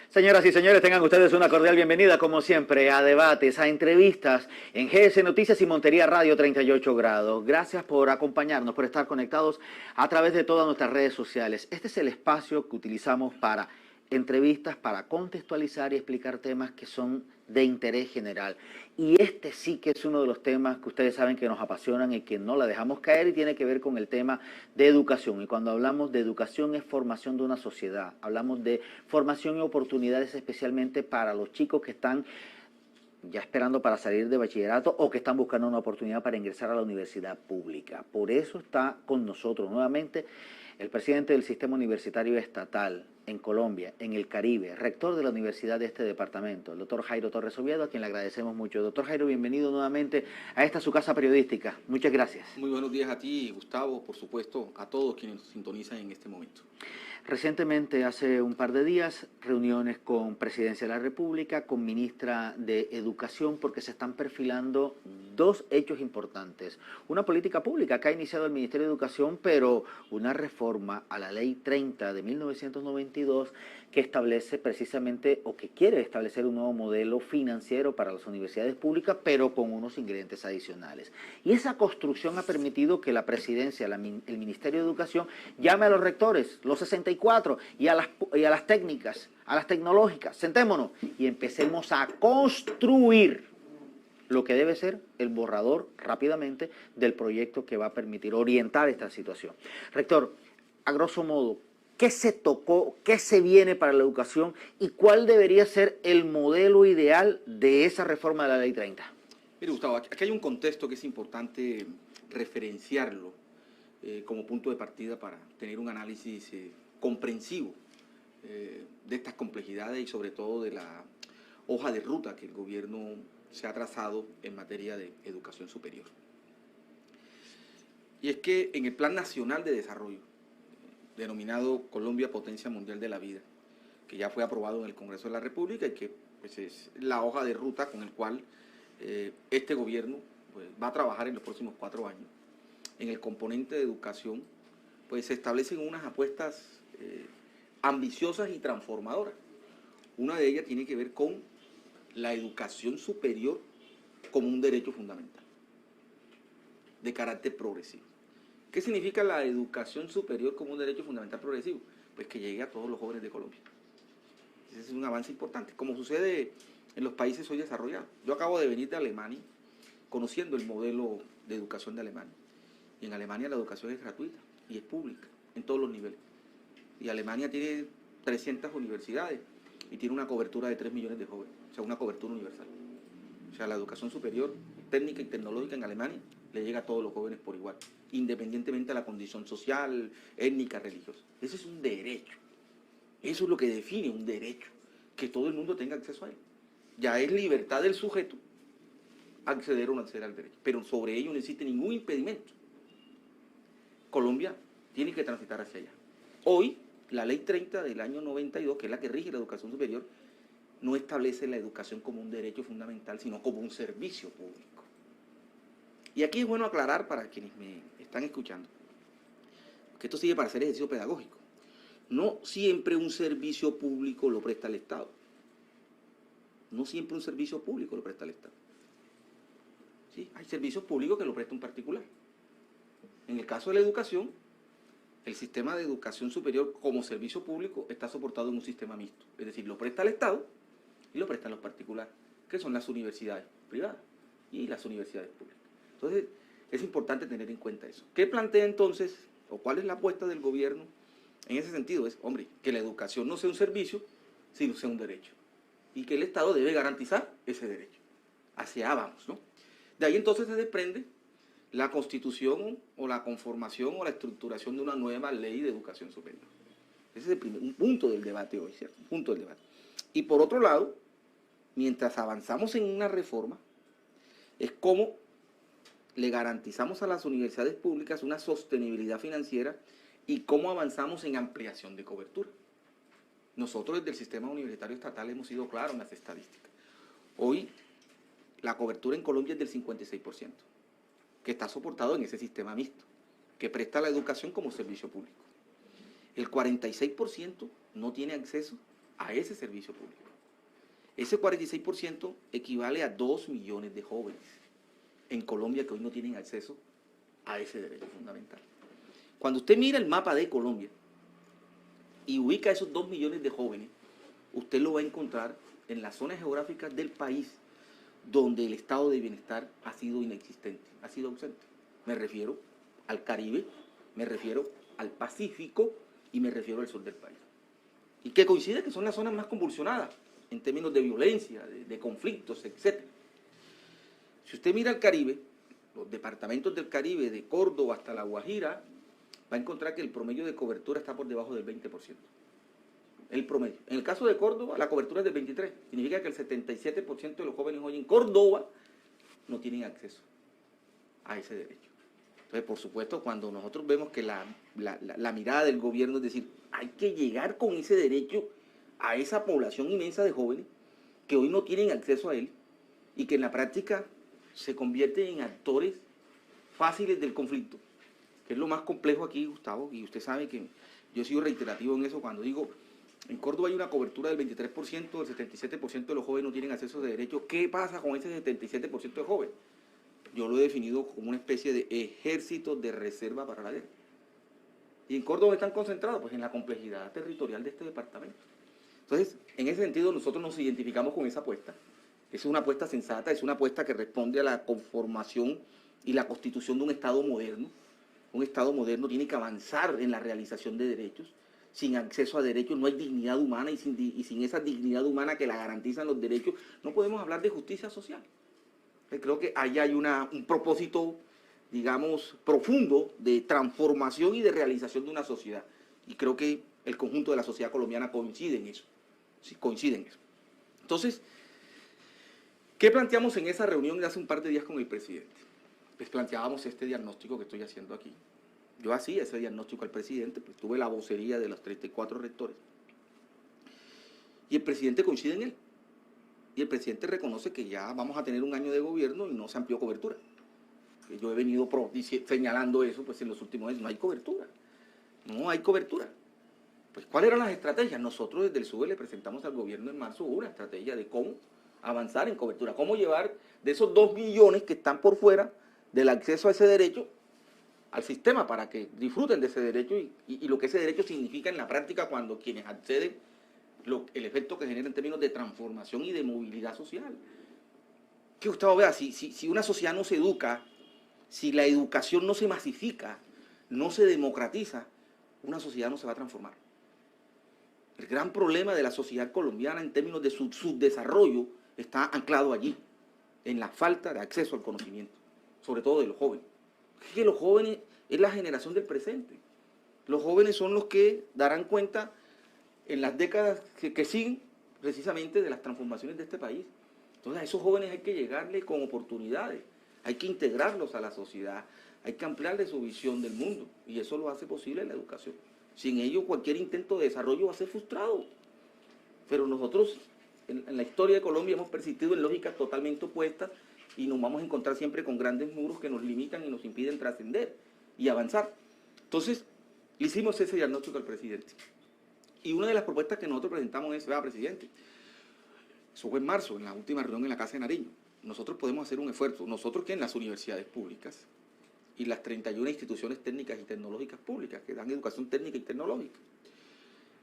Señoras y señores, tengan ustedes una cordial bienvenida, como siempre, a debates, a entrevistas en GS Noticias y Montería Radio 38 grados. Gracias por acompañarnos, por estar conectados a través de todas nuestras redes sociales. Este es el espacio que utilizamos para entrevistas, para contextualizar y explicar temas que son de interés general. Y este sí que es uno de los temas que ustedes saben que nos apasionan y que no la dejamos caer, y tiene que ver con el tema de educación. Y cuando hablamos de educación es formación de una sociedad. Hablamos de formación y oportunidades especialmente para los chicos que están ya esperando para salir de bachillerato o que están buscando una oportunidad para ingresar a la universidad pública. Por eso está con nosotros nuevamente el presidente del Sistema Universitario Estatal en Colombia, en el Caribe, rector de la universidad de este departamento, el doctor Jairo Torres Oviedo, a quien le agradecemos mucho. Doctor Jairo, bienvenido nuevamente a esta su casa periodística. Muchas gracias. Muy buenos días a ti, Gustavo, por supuesto, a todos quienes nos sintonizan en este momento. Recientemente, hace un par de días, reuniones con Presidencia de la República, con Ministra de Educación, porque se están perfilando dos hechos importantes. Una política pública que ha iniciado el Ministerio de Educación, pero una reforma a la Ley 30 de 1992 que establece precisamente, o que quiere establecer un nuevo modelo financiero para las universidades públicas, pero con unos ingredientes adicionales. Y esa construcción ha permitido que la Presidencia, el Ministerio de Educación, llame a los rectores, los 64, y a las técnicas, a las tecnológicas. Sentémonos y empecemos a construir lo que debe ser el borrador rápidamente del proyecto que va a permitir orientar esta situación. Rector, a grosso modo, ¿qué se tocó, qué se viene para la educación y cuál debería ser el modelo ideal de esa reforma de la Ley 30? Mire, Gustavo, aquí hay un contexto que es importante referenciarlo como punto de partida para tener un análisis comprensivo de estas complejidades y sobre todo de la hoja de ruta que el gobierno se ha trazado en materia de educación superior. Y es que en el Plan Nacional de Desarrollo, denominado Colombia Potencia Mundial de la Vida, que ya fue aprobado en el Congreso de la República y que pues, es la hoja de ruta con el cual este gobierno pues, va a trabajar en los próximos 4 años. En el componente de educación, pues se establecen unas apuestas ambiciosas y transformadoras. Una de ellas tiene que ver con la educación superior como un derecho fundamental, de carácter progresivo. ¿Qué significa la educación superior como un derecho fundamental progresivo? Pues que llegue a todos los jóvenes de Colombia. Ese es un avance importante, como sucede en los países hoy desarrollados. Yo acabo de venir de Alemania, conociendo el modelo de educación de Alemania. Y en Alemania la educación es gratuita y es pública, en todos los niveles. Y Alemania tiene 300 universidades y tiene una cobertura de 3 millones de jóvenes, o sea, una cobertura universal. O sea, la educación superior, técnica y tecnológica en Alemania le llega a todos los jóvenes por igual, independientemente de la condición social, étnica, religiosa. Ese es un derecho. Eso es lo que define un derecho, que todo el mundo tenga acceso a él. Ya es libertad del sujeto acceder o no acceder al derecho, pero sobre ello no existe ningún impedimento. Colombia tiene que transitar hacia allá. Hoy, la Ley 30 del año 92, que es la que rige la educación superior, no establece la educación como un derecho fundamental, sino como un servicio público. Y aquí es bueno aclarar para quienes me están escuchando, que esto sigue para ser ejercicio pedagógico. No siempre un servicio público lo presta el Estado. No siempre un servicio público lo presta el Estado. ¿Sí? Hay servicios públicos que lo presta un particular. En el caso de la educación, el sistema de educación superior como servicio público está soportado en un sistema mixto. Es decir, lo presta el Estado y lo prestan los particulares, que son las universidades privadas y las universidades públicas. Entonces, es importante tener en cuenta eso. ¿Qué plantea entonces, o cuál es la apuesta del gobierno en ese sentido? Es, hombre, que la educación no sea un servicio, sino sea un derecho. Y que el Estado debe garantizar ese derecho. Hacia allá vamos, ¿no? De ahí entonces se desprende la constitución o la conformación o la estructuración de una nueva ley de educación superior. Ese es un punto del debate hoy, ¿cierto? Un punto del debate. Y por otro lado, mientras avanzamos en una reforma, es como le garantizamos a las universidades públicas una sostenibilidad financiera y cómo avanzamos en ampliación de cobertura. Nosotros desde el sistema universitario estatal hemos sido claros en las estadísticas. Hoy la cobertura en Colombia es del 56%, que está soportado en ese sistema mixto, que presta la educación como servicio público. El 46% no tiene acceso a ese servicio público. Ese 46% equivale a 2 millones de jóvenes en Colombia que hoy no tienen acceso a ese derecho fundamental. Cuando usted mira el mapa de Colombia y ubica esos 2 millones de jóvenes, usted lo va a encontrar en las zonas geográficas del país donde el estado de bienestar ha sido inexistente, ha sido ausente. Me refiero al Caribe, me refiero al Pacífico y me refiero al sur del país. Y que coincide que son las zonas más convulsionadas en términos de violencia, de conflictos, etc. Si usted mira el Caribe, los departamentos del Caribe, de Córdoba hasta La Guajira, va a encontrar que el promedio de cobertura está por debajo del 20%. El promedio. En el caso de Córdoba, la cobertura es del 23%. Significa que el 77% de los jóvenes hoy en Córdoba no tienen acceso a ese derecho. Entonces, por supuesto, cuando nosotros vemos que la mirada del gobierno es decir, hay que llegar con ese derecho a esa población inmensa de jóvenes que hoy no tienen acceso a él y que en la práctica se convierten en actores fáciles del conflicto, que es lo más complejo aquí, Gustavo, y usted sabe que yo he sido reiterativo en eso cuando digo, en Córdoba hay una cobertura del 23%, el 77% de los jóvenes no tienen acceso de derecho. ¿Qué pasa con ese 77% de jóvenes? Yo lo he definido como una especie de ejército de reserva para la guerra. ¿Y en Córdoba están concentrados? Pues en la complejidad territorial de este departamento. Entonces, en ese sentido, nosotros nos identificamos con esa apuesta. Es una apuesta sensata, es una apuesta que responde a la conformación y la constitución de un Estado moderno. Un Estado moderno tiene que avanzar en la realización de derechos. Sin acceso a derechos no hay dignidad humana y sin esa dignidad humana que la garantizan los derechos, no podemos hablar de justicia social. Creo que ahí hay un propósito, digamos, profundo de transformación y de realización de una sociedad. Y creo que el conjunto de la sociedad colombiana coincide en eso. Sí, coincide en eso. Entonces, ¿qué planteamos en esa reunión de hace un par de días con el presidente? Pues planteábamos este diagnóstico que estoy haciendo aquí. Yo hacía ese diagnóstico al presidente, pues tuve la vocería de los 34 rectores. Y el presidente coincide en él. Y el presidente reconoce que ya vamos a tener un año de gobierno y no se amplió cobertura. Yo he venido señalando eso pues en los últimos años. No hay cobertura. No hay cobertura. Pues, ¿cuáles eran las estrategias? Nosotros desde el SUBE le presentamos al gobierno en marzo una estrategia de cómo avanzar en cobertura. Cómo llevar de esos 2 millones que están por fuera del acceso a ese derecho al sistema para que disfruten de ese derecho y lo que ese derecho significa en la práctica cuando quienes acceden, el efecto que genera en términos de transformación y de movilidad social. Que Gustavo vea, si una sociedad no se educa, si la educación no se masifica, no se democratiza, una sociedad no se va a transformar. El gran problema de la sociedad colombiana en términos de su subdesarrollo está anclado allí, en la falta de acceso al conocimiento, sobre todo de los jóvenes. Es que los jóvenes es la generación del presente. Los jóvenes son los que darán cuenta en las décadas que siguen precisamente de las transformaciones de este país. Entonces a esos jóvenes hay que llegarles con oportunidades, hay que integrarlos a la sociedad, hay que ampliarles su visión del mundo y eso lo hace posible la educación. Sin ello cualquier intento de desarrollo va a ser frustrado. Pero nosotros en la historia de Colombia hemos persistido en lógicas totalmente opuestas y nos vamos a encontrar siempre con grandes muros que nos limitan y nos impiden trascender y avanzar. Entonces, le hicimos ese diagnóstico al presidente. Y una de las propuestas que nosotros presentamos es, vea, presidente, eso fue en marzo, en la última reunión en la Casa de Nariño. Nosotros podemos hacer un esfuerzo, nosotros que en las universidades públicas y las 31 instituciones técnicas y tecnológicas públicas que dan educación técnica y tecnológica,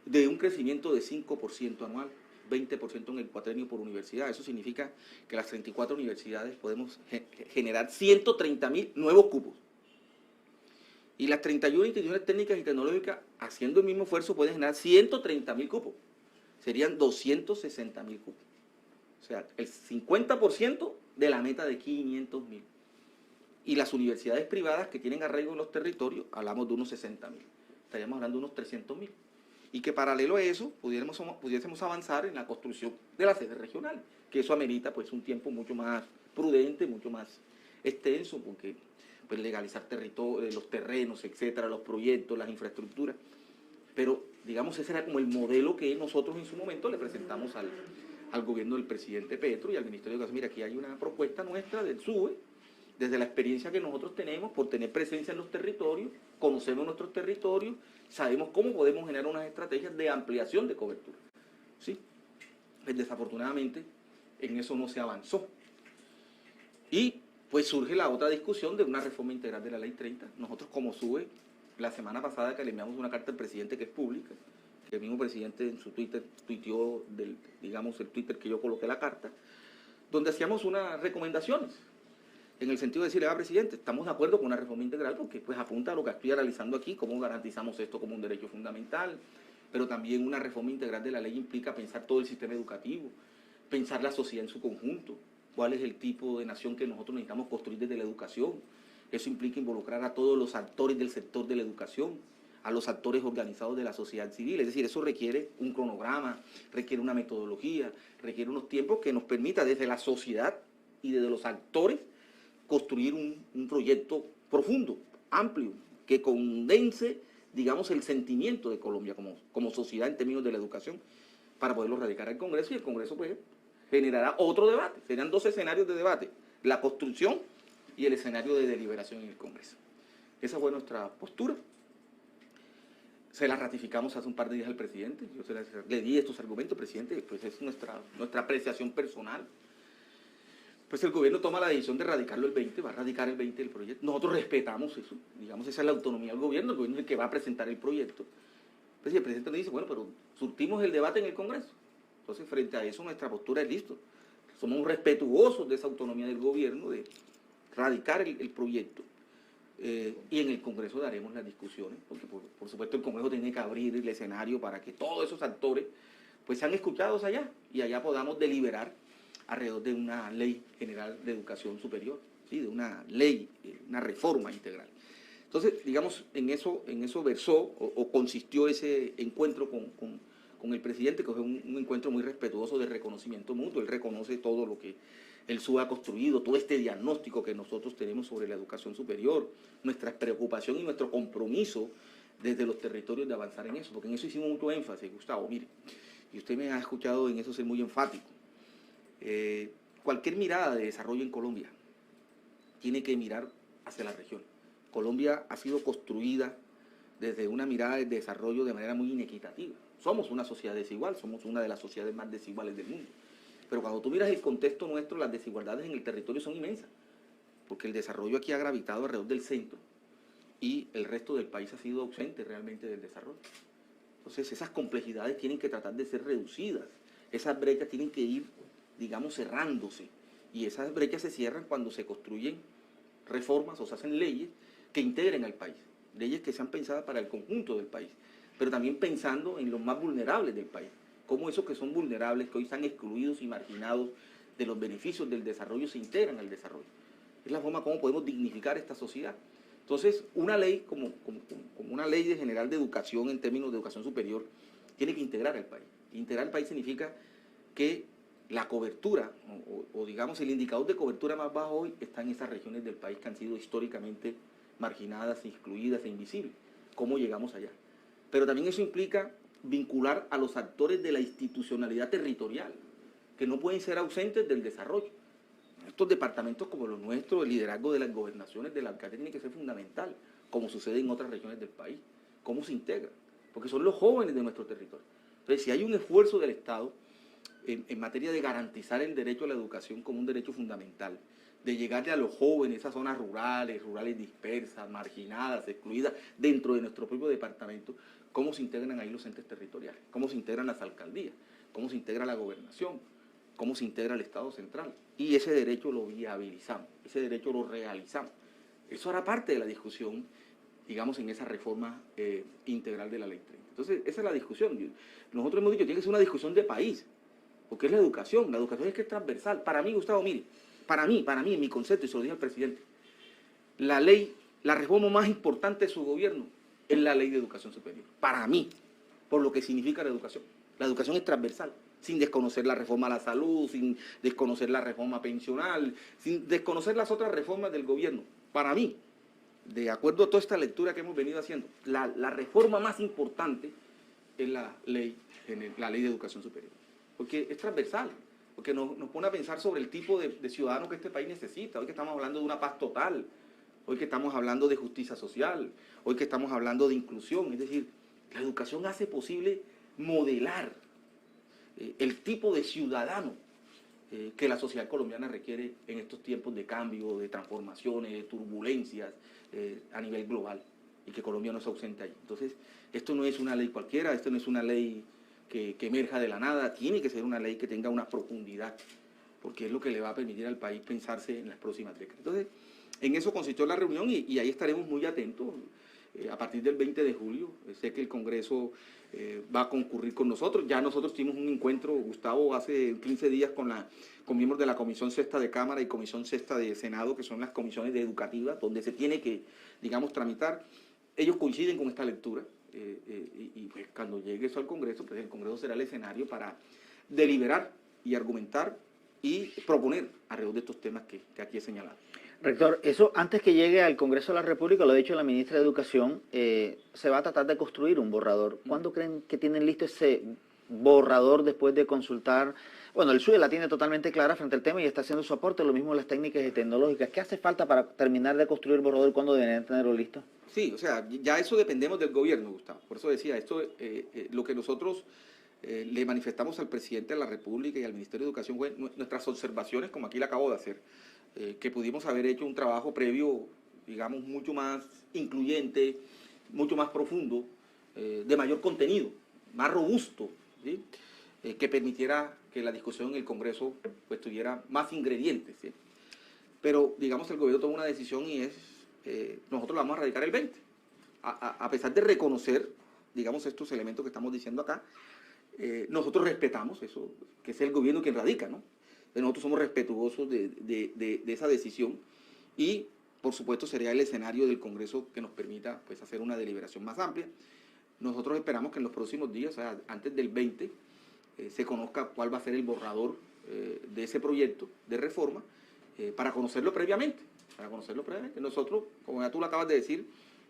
de un crecimiento de 5% anual, 20% en el cuatrenio por universidad. Eso significa que las 34 universidades podemos generar 130.000 nuevos cupos. Y las 31 instituciones técnicas y tecnológicas, haciendo el mismo esfuerzo, pueden generar 130.000 cupos. Serían 260.000 cupos. O sea, el 50% de la meta de 500.000. Y las universidades privadas que tienen arraigo en los territorios, hablamos de unos 60.000. Estaríamos hablando de unos 300.000. Y que paralelo a eso pudiésemos avanzar en la construcción de la sede regional, que eso amerita pues un tiempo mucho más prudente, mucho más extenso, porque pues legalizar los terrenos, etcétera, los proyectos, las infraestructuras. Pero digamos ese era como el modelo que nosotros en su momento le presentamos al gobierno del presidente Petro y al Ministerio de Educación. Mira, aquí hay una propuesta nuestra del SUBE, desde la experiencia que nosotros tenemos por tener presencia en los territorios, conocemos nuestros territorios, sabemos cómo podemos generar unas estrategias de ampliación de cobertura. ¿sí? Pues desafortunadamente en eso no se avanzó. Y pues surge la otra discusión de una reforma integral de la Ley 30. Nosotros como SUBE, la semana pasada que le enviamos una carta al presidente que es pública, que el mismo presidente en su Twitter tuiteó, digamos, el Twitter que yo coloqué la carta, donde hacíamos unas recomendaciones, en el sentido de decirle, presidente, estamos de acuerdo con una reforma integral porque pues apunta a lo que estoy realizando aquí, cómo garantizamos esto como un derecho fundamental, pero también una reforma integral de la ley implica pensar todo el sistema educativo, pensar la sociedad en su conjunto, cuál es el tipo de nación que nosotros necesitamos construir desde la educación. Eso implica involucrar a todos los actores del sector de la educación, a los actores organizados de la sociedad civil. Es decir, eso requiere un cronograma, requiere una metodología, requiere unos tiempos que nos permita desde la sociedad y desde los actores construir un proyecto profundo, amplio, que condense, digamos, el sentimiento de Colombia como sociedad en términos de la educación, para poderlo radicar al Congreso, y el Congreso pues generará otro debate. Serán dos escenarios de debate, la construcción y el escenario de deliberación en el Congreso. Esa fue nuestra postura. Se la ratificamos hace un par de días al presidente. Yo le di estos argumentos, presidente, pues es nuestra apreciación personal. Pues el gobierno toma la decisión de radicarlo el 20, va a radicar el 20 el proyecto. Nosotros respetamos eso, digamos, esa es la autonomía del gobierno es el que va a presentar el proyecto. Pues el presidente le dice, bueno, pero surtimos el debate en el Congreso. Entonces, frente a eso, nuestra postura es listo. Somos respetuosos de esa autonomía del gobierno, de radicar el proyecto. Y en el Congreso daremos las discusiones, porque por supuesto el Congreso tiene que abrir el escenario para que todos esos actores pues sean escuchados allá, y allá podamos deliberar alrededor de una ley general de educación superior, ¿sí? De una ley, una reforma integral. Entonces, digamos, en eso versó o consistió ese encuentro con el presidente, que fue un encuentro muy respetuoso de reconocimiento mutuo. Él reconoce todo lo que el SUBE ha construido, todo este diagnóstico que nosotros tenemos sobre la educación superior, nuestra preocupación y nuestro compromiso desde los territorios de avanzar en eso, porque en eso hicimos mucho énfasis, Gustavo, mire, y usted me ha escuchado en eso ser muy enfático. Cualquier mirada de desarrollo en Colombia tiene que mirar hacia la región. Colombia ha sido construida desde una mirada de desarrollo de manera muy inequitativa. Somos una sociedad desigual, somos una de las sociedades más desiguales del mundo. Pero cuando tú miras el contexto nuestro, las desigualdades en el territorio son inmensas, porque el desarrollo aquí ha gravitado alrededor del centro y el resto del país ha sido ausente realmente del desarrollo. Entonces esas complejidades tienen que tratar de ser reducidas, esas brechas tienen que ir, digamos, cerrándose, y esas brechas se cierran cuando se construyen reformas o se hacen leyes que integren al país, leyes que sean pensadas para el conjunto del país, pero también pensando en los más vulnerables del país, cómo esos que son vulnerables, que hoy están excluidos y marginados de los beneficios del desarrollo, se integran al desarrollo. Es la forma como podemos dignificar esta sociedad. Entonces, una ley como una ley general de educación en términos de educación superior tiene que integrar al país. Integrar al país significa que la cobertura, o digamos el indicador de cobertura más bajo hoy, está en esas regiones del país que han sido históricamente marginadas, excluidas e invisibles. ¿Cómo llegamos allá? Pero también eso implica vincular a los actores de la institucionalidad territorial, que no pueden ser ausentes del desarrollo. Estos departamentos como los nuestros, el liderazgo de las gobernaciones, del alcalde, tiene que ser fundamental, como sucede en otras regiones del país. ¿Cómo se integra? Porque son los jóvenes de nuestro territorio. Entonces, si hay un esfuerzo del Estado en materia de garantizar el derecho a la educación como un derecho fundamental, de llegarle a los jóvenes, esas zonas rurales dispersas, marginadas, excluidas, dentro de nuestro propio departamento, cómo se integran ahí los entes territoriales, cómo se integran las alcaldías, cómo se integra la gobernación, cómo se integra el Estado central. Y ese derecho lo viabilizamos, ese derecho lo realizamos. Eso hará parte de la discusión, digamos, en esa reforma integral de la Ley 30. Entonces, esa es la discusión. Nosotros hemos dicho, tiene que ser una discusión de país, porque es la educación es que es transversal. Para mí, Gustavo, mire, para mí, en mi concepto, y se lo dije al presidente, la reforma más importante de su gobierno es la Ley de Educación Superior. Para mí, por lo que significa la educación. La educación es transversal, sin desconocer la reforma a la salud, sin desconocer la reforma pensional, sin desconocer las otras reformas del gobierno. Para mí, de acuerdo a toda esta lectura que hemos venido haciendo, la reforma más importante es la ley de educación superior, porque es transversal, porque nos pone a pensar sobre el tipo de ciudadanos que este país necesita. Hoy que estamos hablando de una paz total, hoy que estamos hablando de justicia social, hoy que estamos hablando de inclusión, es decir, la educación hace posible modelar el tipo de ciudadano que la sociedad colombiana requiere en estos tiempos de cambio, de transformaciones, de turbulencias a nivel global, y que Colombia no se ausente ahí. Entonces, esto no es una ley cualquiera, esto no es una ley que emerja de la nada, tiene que ser una ley que tenga una profundidad, porque es lo que le va a permitir al país pensarse en las próximas décadas. Entonces, en eso consistió la reunión y ahí estaremos muy atentos. A partir del 20 de julio, sé que el Congreso va a concurrir con nosotros. Ya nosotros tuvimos un encuentro, Gustavo, hace 15 días con miembros de la Comisión Sexta de Cámara y Comisión Sexta de Senado, que son las comisiones educativas, donde se tiene que, digamos, tramitar. Ellos coinciden con esta lectura y pues cuando llegue eso al Congreso, pues el Congreso será el escenario para deliberar y argumentar y proponer alrededor de estos temas que aquí he señalado. Rector, eso antes que llegue al Congreso de la República, lo ha dicho la ministra de Educación, se va a tratar de construir un borrador. ¿Cuándo creen que tienen listo ese borrador después de consultar? Bueno, el SUE la tiene totalmente clara frente al tema y está haciendo su aporte, lo mismo las técnicas y tecnológicas. ¿Qué hace falta para terminar de construir el borrador? ¿Cuándo deberían tenerlo listo? Sí, o sea, ya eso dependemos del gobierno, Gustavo. Por eso decía, esto lo que nosotros le manifestamos al presidente de la República y al Ministerio de Educación fue nuestras observaciones, como aquí le acabo de hacer, que pudimos haber hecho un trabajo previo, digamos, mucho más incluyente, mucho más profundo, de mayor contenido, más robusto, ¿sí? Que permitiera que la discusión en el Congreso pues tuviera más ingredientes, ¿sí? Pero, digamos, el gobierno tomó una decisión y es, nosotros la vamos a radicar el 20. A pesar de reconocer, digamos, estos elementos que estamos diciendo acá, nosotros respetamos eso, que es el gobierno quien radica, ¿no? Nosotros somos respetuosos de esa decisión y, por supuesto, sería el escenario del Congreso que nos permita pues, hacer una deliberación más amplia. Nosotros esperamos que en los próximos días, o sea, antes del 20, se conozca cuál va a ser el borrador de ese proyecto de reforma para conocerlo previamente. Nosotros, como ya tú lo acabas de decir,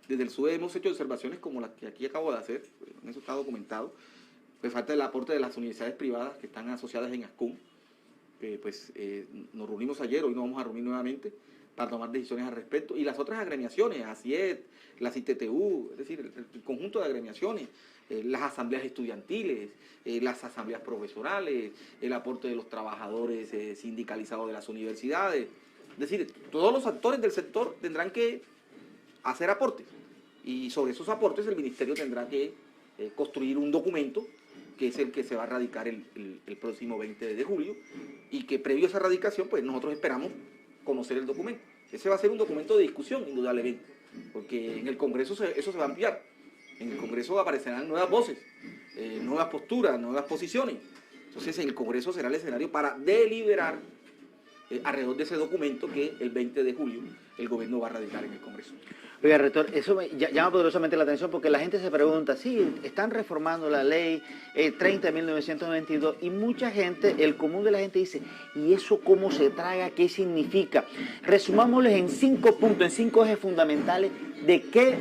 desde el SUE hemos hecho observaciones como las que aquí acabo de hacer, eso está documentado. Pues falta el aporte de las universidades privadas que están asociadas en ASCUM. Nos reunimos ayer, hoy nos vamos a reunir nuevamente para tomar decisiones al respecto. Y las otras agremiaciones, ACIET, la CITTU, es decir, el conjunto de agremiaciones, las asambleas estudiantiles, las asambleas profesionales, el aporte de los trabajadores sindicalizados de las universidades. Es decir, todos los actores del sector tendrán que hacer aportes. Y sobre esos aportes el Ministerio tendrá que construir un documento que es el que se va a radicar el próximo 20 de julio, y que previo a esa radicación, pues nosotros esperamos conocer el documento. Ese va a ser un documento de discusión, indudablemente, porque en el Congreso eso se va a ampliar. En el Congreso aparecerán nuevas voces, nuevas posturas, nuevas posiciones. Entonces, el Congreso será el escenario para deliberar alrededor de ese documento que el 20 de julio el gobierno va a radicar en el Congreso. Oiga, rector, eso me llama poderosamente la atención porque la gente se pregunta, sí, están reformando la ley 30 de 1992 y mucha gente, el común de la gente dice, ¿y eso cómo se traga? ¿Qué significa? Resumámosles en 5 puntos, en 5 ejes fundamentales de qué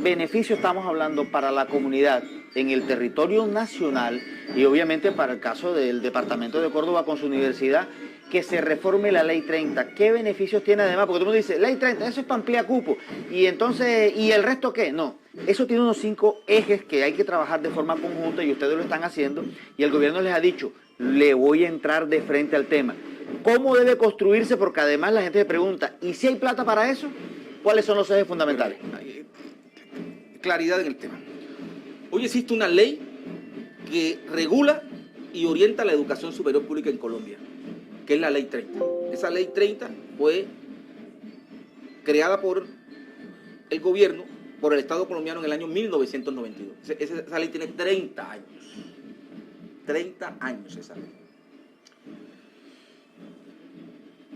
beneficio estamos hablando para la comunidad en el territorio nacional y obviamente para el caso del departamento de Córdoba con su universidad, que se reforme la ley 30. ¿Qué beneficios tiene además? Porque todo el mundo dice, ley 30, eso es para ampliar cupo. Y entonces, ¿y el resto qué? No. Eso tiene unos 5 ejes que hay que trabajar de forma conjunta y ustedes lo están haciendo. Y el gobierno les ha dicho, le voy a entrar de frente al tema. ¿Cómo debe construirse? Porque además la gente se pregunta, ¿y si hay plata para eso? ¿Cuáles son los ejes fundamentales? Claridad en el tema. Hoy existe una ley que regula y orienta la educación superior pública en Colombia, que es la Ley 30. Esa Ley 30 fue creada por el gobierno, por el Estado colombiano en el año 1992. Esa ley tiene 30 años. 30 años esa ley.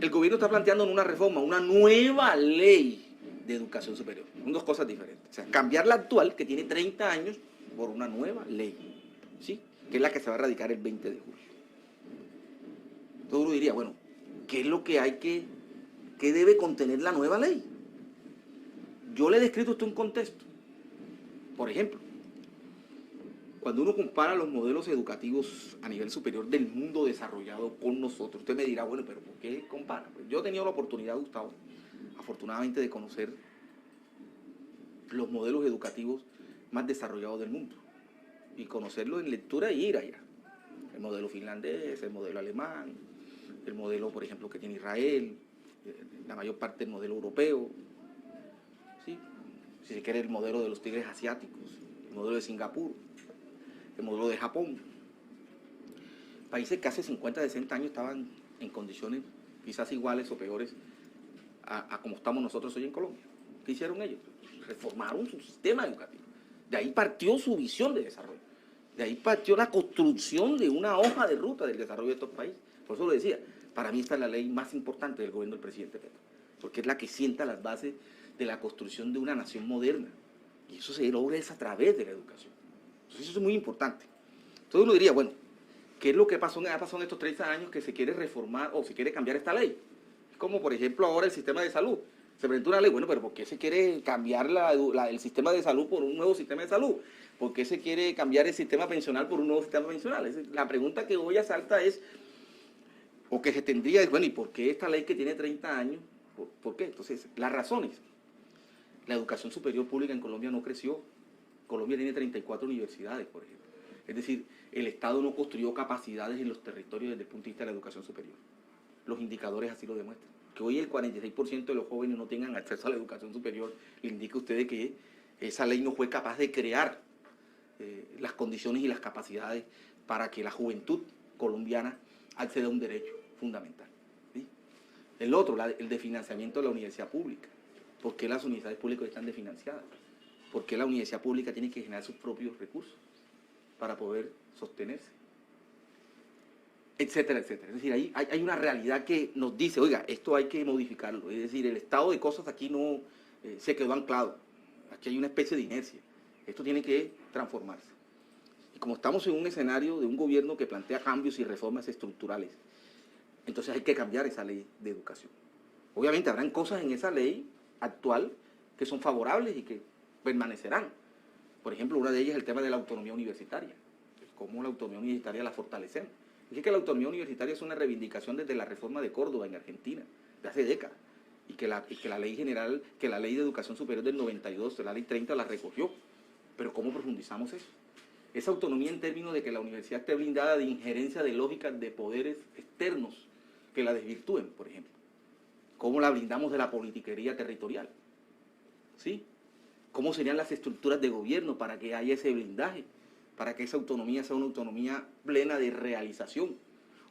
El gobierno está planteando una reforma, una nueva ley de educación superior. Son dos cosas diferentes. O sea, cambiar la actual, que tiene 30 años, por una nueva ley, ¿sí? Que es la que se va a radicar el 20 de julio. Entonces uno diría, bueno, ¿qué es lo que hay qué debe contener la nueva ley? Yo le he descrito esto en un contexto. Por ejemplo, cuando uno compara los modelos educativos a nivel superior del mundo desarrollado con nosotros, usted me dirá, bueno, pero ¿por qué compara? Pues yo he tenido la oportunidad, Gustavo, afortunadamente, de conocer los modelos educativos más desarrollados del mundo y conocerlos en lectura y ir allá. el modelo finlandés, el modelo alemán, el modelo, por ejemplo, que tiene Israel, la mayor parte del modelo europeo, ¿sí? Si se quiere el modelo de los tigres asiáticos, el modelo de Singapur, el modelo de Japón. Países que hace 50, 60 años estaban en condiciones quizás iguales o peores a como estamos nosotros hoy en Colombia. ¿Qué hicieron ellos? Reformaron su sistema educativo. De ahí partió su visión de desarrollo. De ahí partió la construcción de una hoja de ruta del desarrollo de estos países. Por eso lo decía, para mí esta es la ley más importante del gobierno del presidente Petro, porque es la que sienta las bases de la construcción de una nación moderna. Y eso se logra a través de la educación. Entonces eso es muy importante. Entonces uno diría, bueno, ¿qué es lo que ha pasado en estos 30 años que se quiere reformar o se quiere cambiar esta ley? Como por ejemplo ahora el sistema de salud. Se presentó una ley, bueno, pero ¿por qué se quiere cambiar el sistema de salud por un nuevo sistema de salud? ¿Por qué se quiere cambiar el sistema pensional por un nuevo sistema pensional? La pregunta que hoy asalta es, o que se tendría es, bueno, ¿y por qué esta ley que tiene 30 años? ¿Por qué? Entonces, las razones. La educación superior pública en Colombia no creció. Colombia tiene 34 universidades, por ejemplo. Es decir, el Estado no construyó capacidades en los territorios desde el punto de vista de la educación superior. Los indicadores así lo demuestran. Que hoy el 46% de los jóvenes no tengan acceso a la educación superior, le indica a ustedes que esa ley no fue capaz de crear las condiciones y las capacidades para que la juventud colombiana acceda a un derecho fundamental. ¿Sí? El otro, el de financiamiento de la universidad pública. ¿Por qué las universidades públicas están desfinanciadas? ¿Por qué la universidad pública tiene que generar sus propios recursos para poder sostenerse? Etcétera, etcétera. Es decir, hay una realidad que nos dice, oiga, esto hay que modificarlo. Es decir, el estado de cosas aquí no se quedó anclado. Aquí hay una especie de inercia. Esto tiene que transformarse. Y como estamos en un escenario de un gobierno que plantea cambios y reformas estructurales, entonces hay que cambiar esa ley de educación. Obviamente habrán cosas en esa ley actual que son favorables y que permanecerán. Por ejemplo, una de ellas es el tema de la autonomía universitaria. Cómo la autonomía universitaria la fortalecemos. Es que la autonomía universitaria es una reivindicación desde la reforma de Córdoba en Argentina, de hace décadas, y que la ley general, que la ley de educación superior del 92, la ley 30, la recogió. Pero ¿cómo profundizamos eso? Esa autonomía en términos de que la universidad esté blindada de injerencia de lógicas de poderes externos que la desvirtúen, por ejemplo. ¿Cómo la blindamos de la politiquería territorial? ¿Sí? ¿Cómo serían las estructuras de gobierno para que haya ese blindaje? Para que esa autonomía sea una autonomía plena de realización,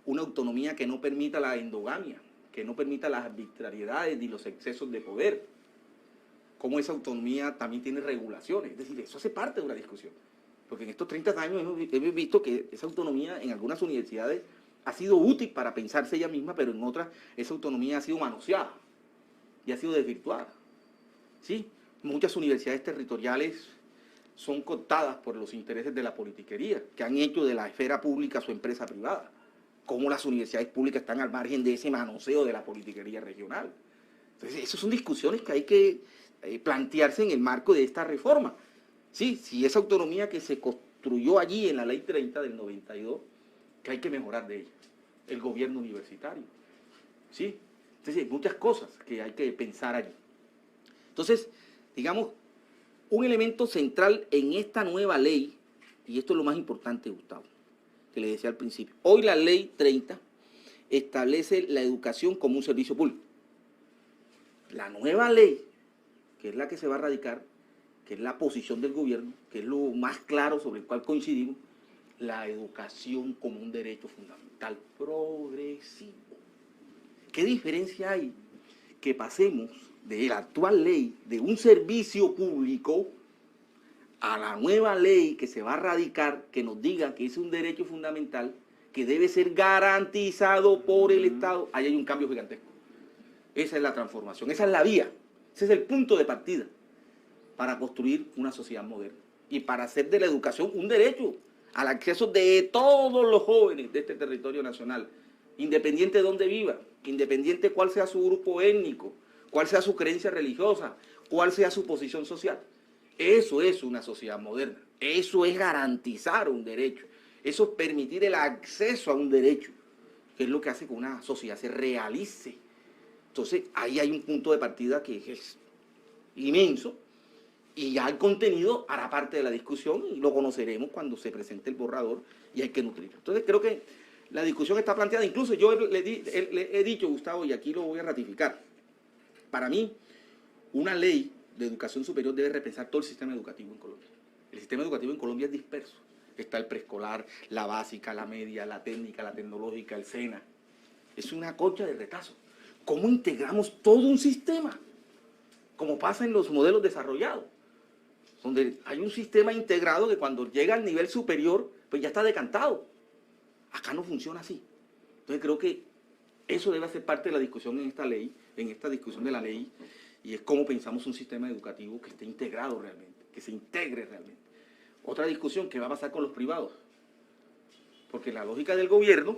una autonomía que no permita la endogamia, que no permita las arbitrariedades ni los excesos de poder. Cómo esa autonomía también tiene regulaciones, es decir, eso hace parte de una discusión. Porque en estos 30 años hemos visto que esa autonomía en algunas universidades ha sido útil para pensarse ella misma, pero en otras esa autonomía ha sido manoseada y ha sido desvirtuada. ¿Sí? Muchas universidades territoriales son cooptadas por los intereses de la politiquería, que han hecho de la esfera pública su empresa privada. Cómo las universidades públicas están al margen de ese manoseo de la politiquería regional. Entonces, esas son discusiones que hay que plantearse en el marco de esta reforma. Sí, si esa autonomía que se construyó allí en la Ley 30 del 92, que hay que mejorar de ella. El gobierno universitario. ¿Sí? Entonces, hay muchas cosas que hay que pensar allí. Entonces, digamos, un elemento central en esta nueva ley, y esto es lo más importante, Gustavo, que le decía al principio. Hoy la ley 30 establece la educación como un servicio público. La nueva ley, que es la que se va a radicar, que es la posición del gobierno, que es lo más claro sobre el cual coincidimos, la educación como un derecho fundamental progresivo. ¿Qué diferencia hay que pasemos de la actual ley de un servicio público a la nueva ley que se va a radicar, que nos diga que es un derecho fundamental que debe ser garantizado por el Estado? Ahí hay un cambio gigantesco. Esa es la transformación, esa es la vía, ese es el punto de partida para construir una sociedad moderna y para hacer de la educación un derecho al acceso de todos los jóvenes de este territorio nacional, independiente de dónde viva, independiente de cuál sea su grupo étnico, cuál sea su creencia religiosa, cuál sea su posición social. Eso es una sociedad moderna, eso es garantizar un derecho, eso es permitir el acceso a un derecho, que es lo que hace que una sociedad se realice. Entonces, ahí hay un punto de partida que es inmenso Y ya el contenido hará parte de la discusión y lo conoceremos cuando se presente el borrador y hay que nutrirlo. Entonces creo que la discusión está planteada. Incluso yo le he dicho, Gustavo, y aquí lo voy a ratificar, para mí una ley de educación superior debe repensar todo el sistema educativo en Colombia. El sistema educativo en Colombia es disperso. Está el preescolar, la básica, la media, la técnica, la tecnológica, el SENA. Es una concha de retazo. ¿Cómo integramos todo un sistema? Como pasa en los modelos desarrollados, donde hay un sistema integrado que cuando llega al nivel superior, pues ya está decantado. Acá no funciona así. Entonces creo que eso debe ser parte de la discusión en esta ley, en esta discusión de la ley, y es cómo pensamos un sistema educativo que esté integrado realmente, que se integre realmente. Otra discusión, ¿qué va a pasar con los privados? Porque en la lógica del gobierno,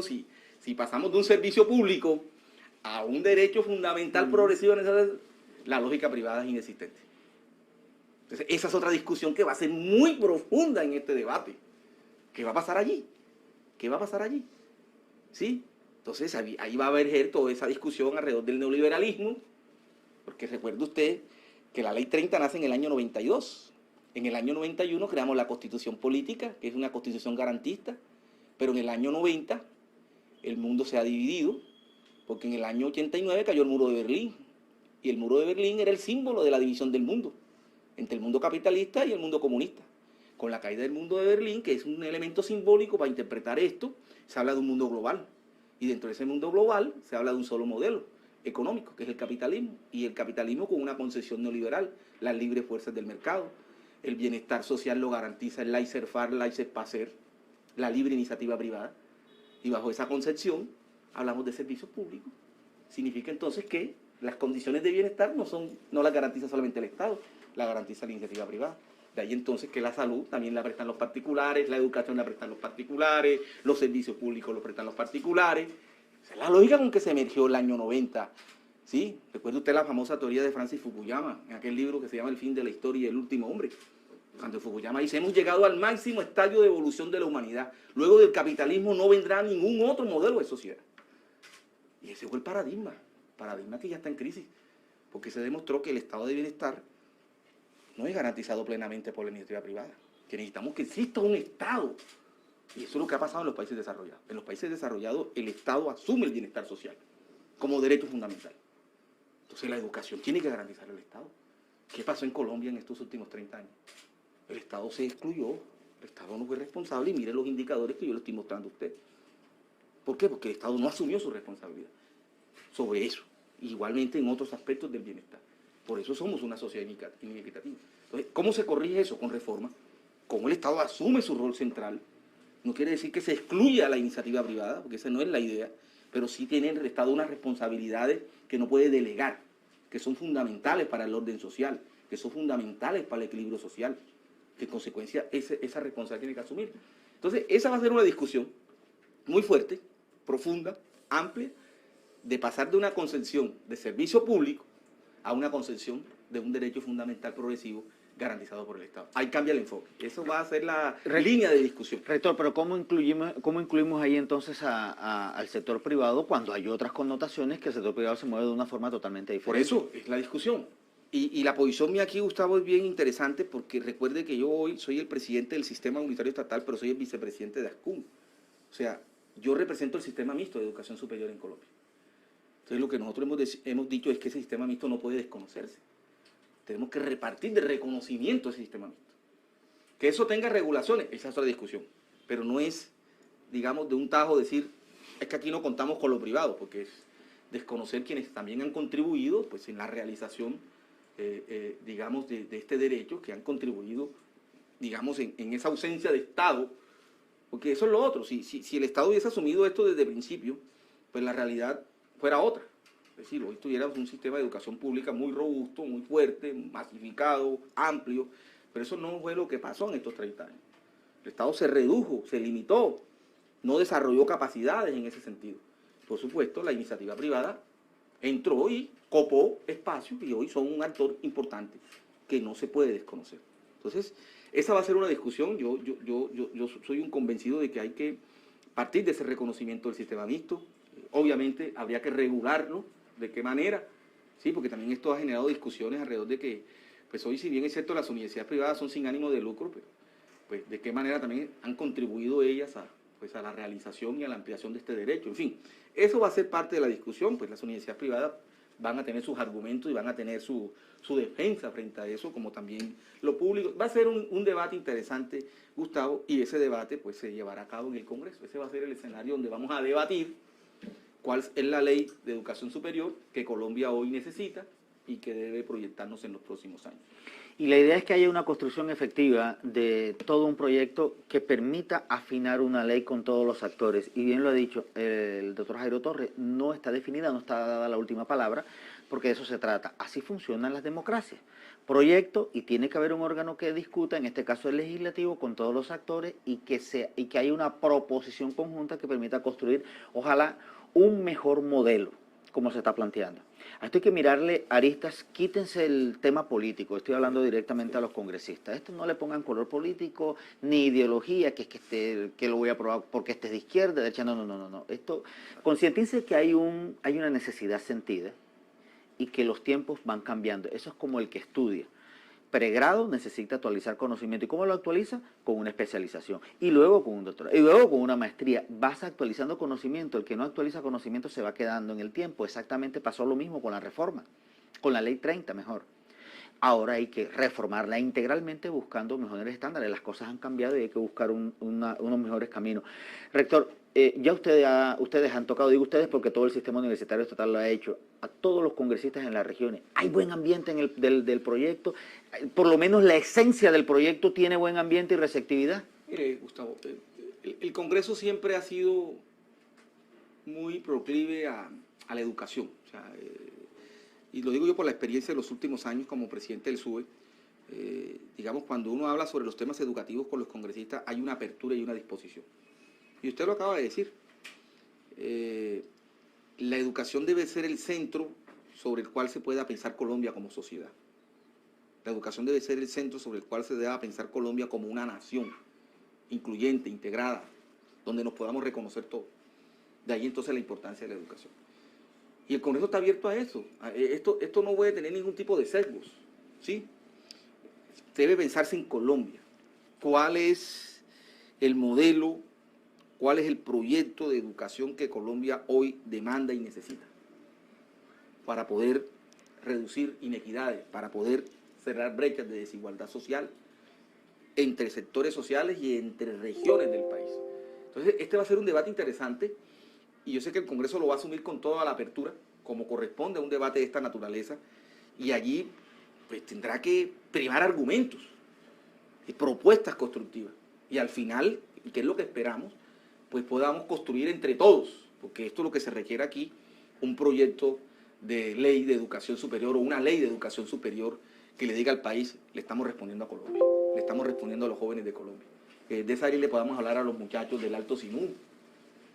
si pasamos de un servicio público a un derecho fundamental progresivo, la lógica privada es inexistente. Entonces, esa es otra discusión que va a ser muy profunda en este debate. ¿Qué va a pasar allí? ¿Qué va a pasar allí? ¿Sí? Entonces, ahí va a haber toda esa discusión alrededor del neoliberalismo, porque recuerde usted que la Ley 30 nace en el año 92. En el año 91 creamos la Constitución Política, que es una constitución garantista, pero en el año 90 el mundo se ha dividido, porque en el año 89 cayó el muro de Berlín, y el muro de Berlín era el símbolo de la división del mundo, entre el mundo capitalista y el mundo comunista. Con la caída del mundo de Berlín, que es un elemento simbólico para interpretar esto, se habla de un mundo global, y dentro de ese mundo global se habla de un solo modelo económico, que es el capitalismo, y el capitalismo con una concepción neoliberal, las libres fuerzas del mercado. El bienestar social lo garantiza el laissez-faire, laissez-passer, la libre iniciativa privada. Y bajo esa concepción hablamos de servicios públicos. Significa entonces que las condiciones de bienestar no las garantiza solamente el Estado, la garantiza la iniciativa privada. De ahí entonces que la salud también la prestan los particulares, la educación la prestan los particulares, los servicios públicos los prestan los particulares. Esa es la lógica con que se emergió el año 90. ¿Sí? Recuerda usted la famosa teoría de Francis Fukuyama, en aquel libro que se llama El fin de la historia y el último hombre. Cuando Fukuyama dice, hemos llegado al máximo estadio de evolución de la humanidad. Luego del capitalismo no vendrá ningún otro modelo de sociedad. Y ese fue el paradigma que ya está en crisis, porque se demostró que el estado de bienestar no es garantizado plenamente por la iniciativa privada, que necesitamos que exista un Estado. Y eso es lo que ha pasado en los países desarrollados. En los países desarrollados el Estado asume el bienestar social como derecho fundamental. Entonces la educación tiene que garantizar el Estado. ¿Qué pasó en Colombia en estos últimos 30 años? El Estado se excluyó, el Estado no fue responsable y mire los indicadores que yo le estoy mostrando a usted. ¿Por qué? Porque el Estado no asumió su responsabilidad sobre eso. Igualmente en otros aspectos del bienestar. Por eso somos una sociedad inequitativa. Entonces, ¿cómo se corrige eso? Con reforma. Como el Estado asume su rol central, no quiere decir que se excluya a la iniciativa privada, porque esa no es la idea, pero sí tiene el Estado unas responsabilidades que no puede delegar, que son fundamentales para el orden social, que son fundamentales para el equilibrio social, que en consecuencia esa responsabilidad tiene que asumir. Entonces, esa va a ser una discusión muy fuerte, profunda, amplia, de pasar de una concepción de servicio público a una concepción de un derecho fundamental progresivo garantizado por el Estado. Ahí cambia el enfoque. Eso va a ser la línea de discusión. Rector, pero ¿cómo incluimos ahí entonces al sector privado cuando hay otras connotaciones que el sector privado se mueve de una forma totalmente diferente? Por eso es la discusión. Y la posición mía aquí, Gustavo, es bien interesante porque recuerde que yo hoy soy el presidente del Sistema Unitario Estatal, pero soy el vicepresidente de ASCUM. O sea, yo represento el sistema mixto de educación superior en Colombia. Entonces lo que nosotros hemos dicho es que ese sistema mixto no puede desconocerse. Tenemos que repartir de reconocimiento ese sistema mixto. Que eso tenga regulaciones, esa es otra discusión. Pero no es, digamos, de un tajo decir, es que aquí no contamos con lo privado, porque es desconocer quienes también han contribuido pues, en la realización, digamos, de este derecho, que han contribuido, digamos, en esa ausencia de Estado, porque eso es lo otro. Si el Estado hubiese asumido esto desde el principio, pues la realidad fuera otra. Es decir, hoy tuviéramos un sistema de educación pública muy robusto, muy fuerte, masificado, amplio, pero eso no fue lo que pasó en estos 30 años. El Estado se redujo, se limitó, no desarrolló capacidades en ese sentido. Por supuesto, la iniciativa privada entró y copó espacios y hoy son un actor importante que no se puede desconocer. Entonces, esa va a ser una discusión. Yo soy un convencido de que hay que partir de ese reconocimiento del sistema mixto. Obviamente habría que regularlo, ¿de qué manera? Sí, porque también esto ha generado discusiones alrededor de que pues hoy, si bien es cierto, las universidades privadas son sin ánimo de lucro, pues de qué manera también han contribuido ellas a la realización y a la ampliación de este derecho. En fin, eso va a ser parte de la discusión, pues las universidades privadas van a tener sus argumentos y van a tener su defensa frente a eso, como también lo público. Va a ser un debate interesante, Gustavo, y ese debate pues se llevará a cabo en el Congreso. Ese va a ser el escenario donde vamos a debatir cuál es la ley de educación superior que Colombia hoy necesita y que debe proyectarnos en los próximos años. Y la idea es que haya una construcción efectiva de todo un proyecto que permita afinar una ley con todos los actores. Y bien lo ha dicho el doctor Jairo Torres, no está definida, no está dada la última palabra, porque de eso se trata. Así funcionan las democracias. Proyecto, y tiene que haber un órgano que discuta, en este caso el legislativo, con todos los actores, y que haya una proposición conjunta que permita construir, ojalá, un mejor modelo, como se está planteando. A esto hay que mirarle aristas, quítense el tema político, estoy hablando directamente a los congresistas. Esto no le pongan color político ni ideología, que lo voy a aprobar porque este es de izquierda, de derecha, no. Esto, concientícense que hay una necesidad sentida y que los tiempos van cambiando. Eso es como el que estudia. Pregrado necesita actualizar conocimiento. ¿Y cómo lo actualiza? Con una especialización. Y luego con un doctorado. Y luego con una maestría. Vas actualizando conocimiento. El que no actualiza conocimiento se va quedando en el tiempo. Exactamente pasó lo mismo con la reforma. Con la ley 30 mejor. Ahora hay que reformarla integralmente buscando mejores estándares. Las cosas han cambiado y hay que buscar unos mejores caminos. Rector, ya ustedes han tocado, digo ustedes porque todo el sistema universitario estatal lo ha hecho, a todos los congresistas en las regiones. ¿Hay buen ambiente en del proyecto? Por lo menos la esencia del proyecto tiene buen ambiente y receptividad. Mire, Gustavo, el Congreso siempre ha sido muy proclive a la educación. O sea, y lo digo yo por la experiencia de los últimos años como presidente del SUBE. Digamos, cuando uno habla sobre los temas educativos con los congresistas, hay una apertura y una disposición. Y usted lo acaba de decir. La educación debe ser el centro sobre el cual se pueda pensar Colombia como sociedad. La educación debe ser el centro sobre el cual se deba pensar Colombia como una nación incluyente, integrada, donde nos podamos reconocer todos. De ahí entonces la importancia de la educación. Y el Congreso está abierto a eso. Esto no puede tener ningún tipo de sesgos, ¿sí? Debe pensarse en Colombia. ¿Cuál es el modelo, cuál es el proyecto de educación que Colombia hoy demanda y necesita para poder reducir inequidades, para poder cerrar brechas de desigualdad social entre sectores sociales y entre regiones del país? Entonces, este va a ser un debate interesante. Y yo sé que el Congreso lo va a asumir con toda la apertura, como corresponde a un debate de esta naturaleza, y allí pues tendrá que primar argumentos y propuestas constructivas. Y al final, que es lo que esperamos, pues podamos construir entre todos, porque esto es lo que se requiere aquí, un proyecto de ley de educación superior o una ley de educación superior que le diga al país, le estamos respondiendo a Colombia, le estamos respondiendo a los jóvenes de Colombia. De esa área le podamos hablar a los muchachos del Alto Sinú,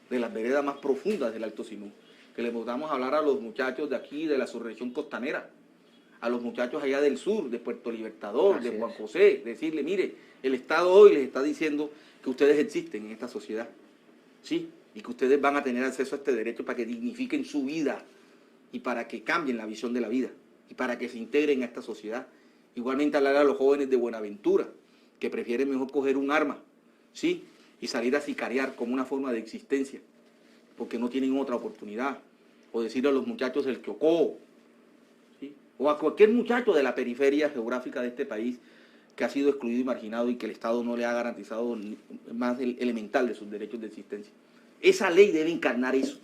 de las veredas más profundas del Alto Sinú, que le podamos hablar a los muchachos de aquí, de la subregión costanera, a los muchachos allá del sur, de Puerto Libertador, de Juan José, decirle, mire, el Estado hoy les está diciendo que ustedes existen en esta sociedad, ¿sí? Y que ustedes van a tener acceso a este derecho para que dignifiquen su vida y para que cambien la visión de la vida y para que se integren a esta sociedad. Igualmente hablar a los jóvenes de Buenaventura, que prefieren mejor coger un arma, ¿sí?, y salir a sicariar como una forma de existencia, porque no tienen otra oportunidad. O decirle a los muchachos del Chocó, ¿sí?, o a cualquier muchacho de la periferia geográfica de este país que ha sido excluido y marginado y que el Estado no le ha garantizado más elemental de sus derechos de existencia. Esa ley debe encarnar eso.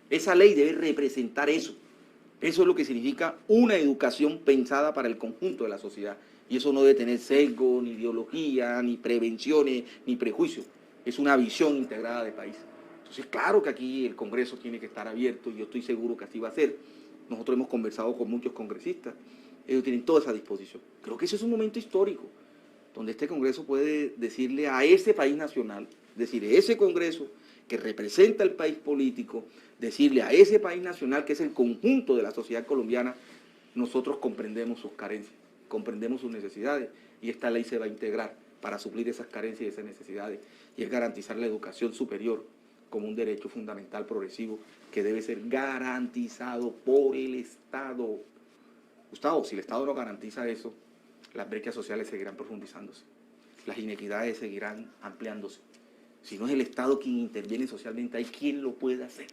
Esa ley debe representar eso. Eso es lo que significa una educación pensada para el conjunto de la sociedad. Y eso no debe tener sesgo, ni ideología, ni prevenciones, ni prejuicios. Es una visión integrada de país. Entonces, claro que aquí el Congreso tiene que estar abierto y yo estoy seguro que así va a ser. Nosotros hemos conversado con muchos congresistas, ellos tienen toda esa disposición. Creo que ese es un momento histórico, donde este Congreso puede decirle a ese país nacional, decirle a ese Congreso que representa el país político, decirle a ese país nacional que es el conjunto de la sociedad colombiana, nosotros comprendemos sus carencias, comprendemos sus necesidades y esta ley se va a integrar para suplir esas carencias y esas necesidades, y es garantizar la educación superior como un derecho fundamental progresivo que debe ser garantizado por el Estado. Gustavo, si el Estado no garantiza eso, las brechas sociales seguirán profundizándose, las inequidades seguirán ampliándose. Si no es el Estado quien interviene socialmente, ¿hay quién lo puede hacer?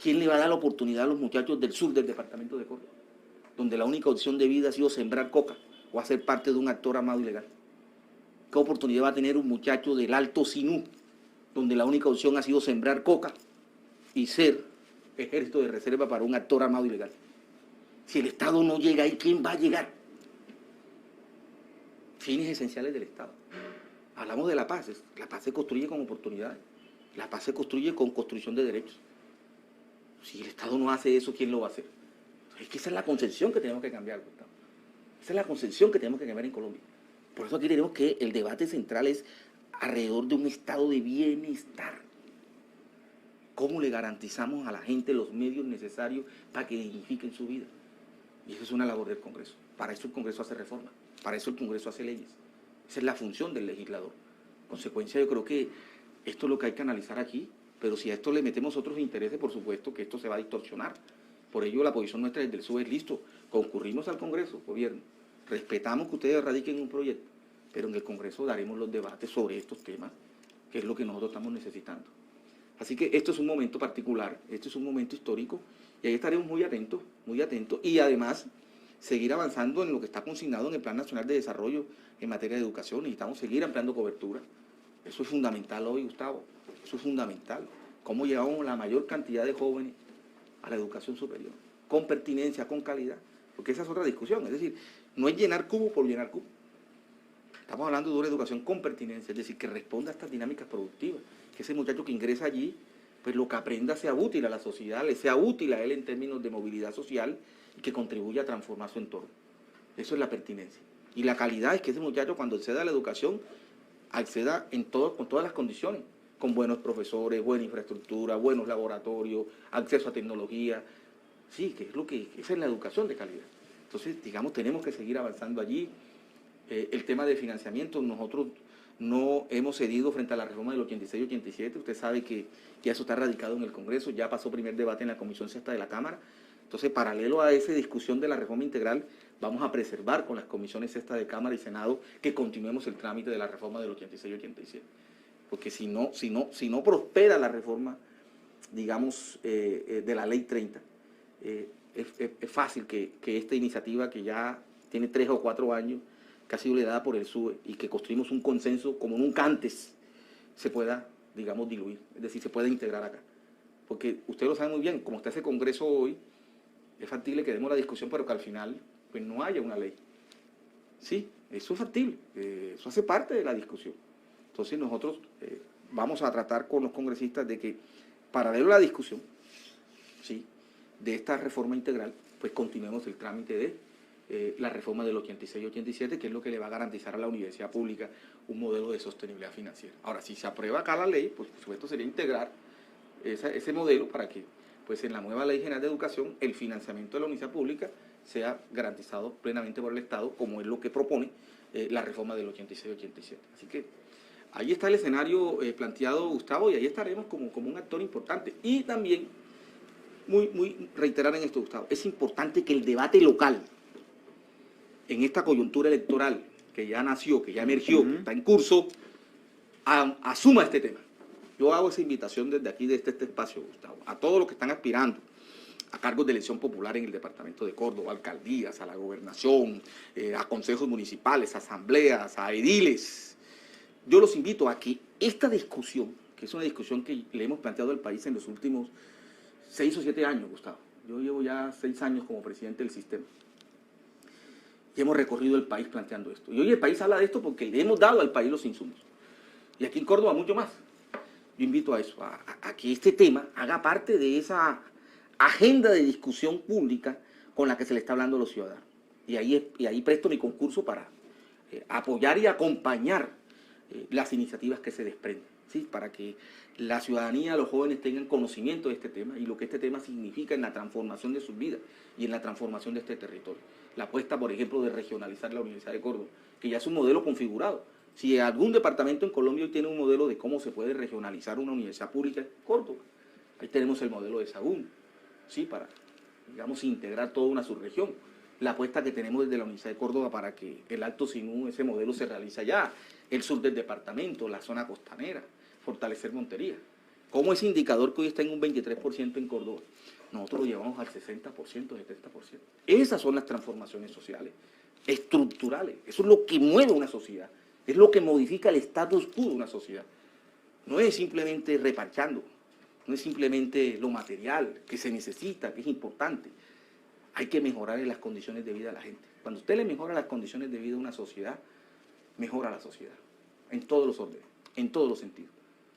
¿Quién le va a dar la oportunidad a los muchachos del sur del departamento de Córdoba, donde la única opción de vida ha sido sembrar coca o hacer parte de un actor armado ilegal? ¿Qué oportunidad va a tener un muchacho del Alto Sinú, donde la única opción ha sido sembrar coca y ser ejército de reserva para un actor armado ilegal? Si el Estado no llega ahí, ¿quién va a llegar? Fines esenciales del Estado. Hablamos de la paz se construye con oportunidades, la paz se construye con construcción de derechos. Si el Estado no hace eso, ¿quién lo va a hacer? Es que esa es la concepción que tenemos que cambiar, Gustavo. Esa es la concepción que tenemos que cambiar en Colombia. Por eso aquí tenemos que el debate central es alrededor de un estado de bienestar. ¿Cómo le garantizamos a la gente los medios necesarios para que dignifiquen su vida? Y eso es una labor del Congreso. Para eso el Congreso hace reforma, para eso el Congreso hace leyes. Esa es la función del legislador. En consecuencia, yo creo que esto es lo que hay que analizar aquí, pero si a esto le metemos otros intereses, por supuesto que esto se va a distorsionar. Por ello, la posición nuestra desde el SUE es listo. Concurrimos al Congreso, gobierno. Respetamos que ustedes radiquen un proyecto, pero en el Congreso daremos los debates sobre estos temas, que es lo que nosotros estamos necesitando. Así que esto es un momento particular, esto es un momento histórico, y ahí estaremos muy atentos, y además seguir avanzando en lo que está consignado en el Plan Nacional de Desarrollo en materia de educación. Necesitamos seguir ampliando cobertura. Eso es fundamental hoy, Gustavo, eso es fundamental. Cómo llevamos la mayor cantidad de jóvenes a la educación superior, con pertinencia, con calidad, porque esa es otra discusión, es decir, no es llenar cubo por llenar cubo. Estamos hablando de una educación con pertinencia, es decir, que responda a estas dinámicas productivas, que ese muchacho que ingresa allí, pues lo que aprenda sea útil a la sociedad, le sea útil a él en términos de movilidad social y que contribuya a transformar su entorno. Eso es la pertinencia. Y la calidad es que ese muchacho cuando acceda a la educación, acceda con todas las condiciones, con buenos profesores, buena infraestructura, buenos laboratorios, acceso a tecnología. Sí, que es esa es la educación de calidad. Entonces, digamos, tenemos que seguir avanzando allí. El tema de financiamiento, nosotros no hemos cedido frente a la reforma del 86-87, usted sabe que ya eso está radicado en el Congreso, ya pasó primer debate en la Comisión Sexta de la Cámara. Entonces, paralelo a esa discusión de la reforma integral, vamos a preservar con las comisiones Sexta de Cámara y Senado que continuemos el trámite de la reforma del 86-87. Porque si no prospera la reforma, digamos, de la Ley 30, es fácil que esta iniciativa que ya tiene 3 o 4 años, que ha sido liderada por el SUE y que construimos un consenso como nunca antes, se pueda, digamos, diluir, es decir, se pueda integrar acá. Porque usted lo sabe muy bien, como está ese Congreso hoy, es factible que demos la discusión, pero que al final pues no haya una ley. Sí, eso es factible, eso hace parte de la discusión. Entonces nosotros vamos a tratar con los congresistas de que, paralelo a la discusión, ¿sí?, de esta reforma integral, pues continuemos el trámite de la reforma del 86-87, que es lo que le va a garantizar a la universidad pública un modelo de sostenibilidad financiera. Ahora, si se aprueba acá la ley, pues por supuesto sería integrar ese modelo para que pues en la nueva Ley General de Educación el financiamiento de la universidad pública sea garantizado plenamente por el Estado, como es lo que propone la reforma del 86-87. Así que ahí está el escenario planteado, Gustavo, y ahí estaremos como un actor importante. Y también, muy reiterar en esto, Gustavo, es importante que el debate local, en esta coyuntura electoral que ya nació, que ya emergió, que está en curso, asuma este tema. Yo hago esa invitación desde aquí, desde este espacio, Gustavo, a todos los que están aspirando a cargos de elección popular en el departamento de Córdoba, a alcaldías, a la gobernación, a consejos municipales, a asambleas, a ediles. Yo los invito a que esta discusión, que es una discusión que le hemos planteado al país en los últimos 6 o 7 años, Gustavo. Yo llevo ya 6 años como presidente del sistema. Y hemos recorrido el país planteando esto. Y hoy el país habla de esto porque le hemos dado al país los insumos. Y aquí en Córdoba mucho más. Yo invito a eso, a que este tema haga parte de esa agenda de discusión pública con la que se le está hablando a los ciudadanos. Y ahí presto mi concurso para apoyar y acompañar las iniciativas que se desprenden, ¿sí?, para que la ciudadanía, los jóvenes tengan conocimiento de este tema y lo que este tema significa en la transformación de sus vidas y en la transformación de este territorio. La apuesta, por ejemplo, de regionalizar la Universidad de Córdoba, que ya es un modelo configurado. Si algún departamento en Colombia hoy tiene un modelo de cómo se puede regionalizar una universidad pública, es Córdoba. Ahí tenemos el modelo de Sagún, ¿sí?, para, digamos, integrar toda una subregión. la apuesta que tenemos desde la Universidad de Córdoba para que el Alto Sinú, ese modelo se realice allá, el sur del departamento, la zona costanera, fortalecer Montería. ¿Cómo ese indicador que hoy está en un 23% en Córdoba, nosotros lo llevamos al 60%, 70%? Esas son las transformaciones sociales, estructurales. Eso es lo que mueve una sociedad, es lo que modifica el status quo de una sociedad. No es simplemente reparchando, no es simplemente lo material que se necesita, que es importante. Hay que mejorar las condiciones de vida de la gente. Cuando usted le mejora las condiciones de vida a una sociedad, mejora la sociedad, en todos los órdenes, en todos los sentidos,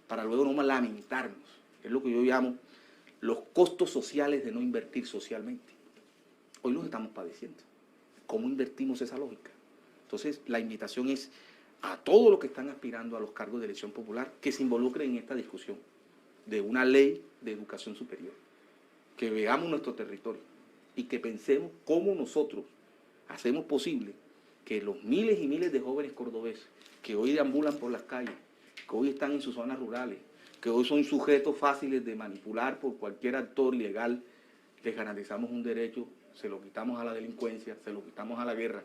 para luego no lamentarnos. Es lo que yo llamo los costos sociales de no invertir socialmente. Hoy los estamos padeciendo. ¿Cómo invertimos esa lógica? Entonces, la invitación es a todos los que están aspirando a los cargos de elección popular que se involucren en esta discusión de una ley de educación superior, que veamos nuestro territorio y que pensemos cómo nosotros hacemos posible que los miles y miles de jóvenes cordobeses que hoy deambulan por las calles, que hoy están en sus zonas rurales, que hoy son sujetos fáciles de manipular por cualquier actor ilegal, les garantizamos un derecho, se lo quitamos a la delincuencia, se lo quitamos a la guerra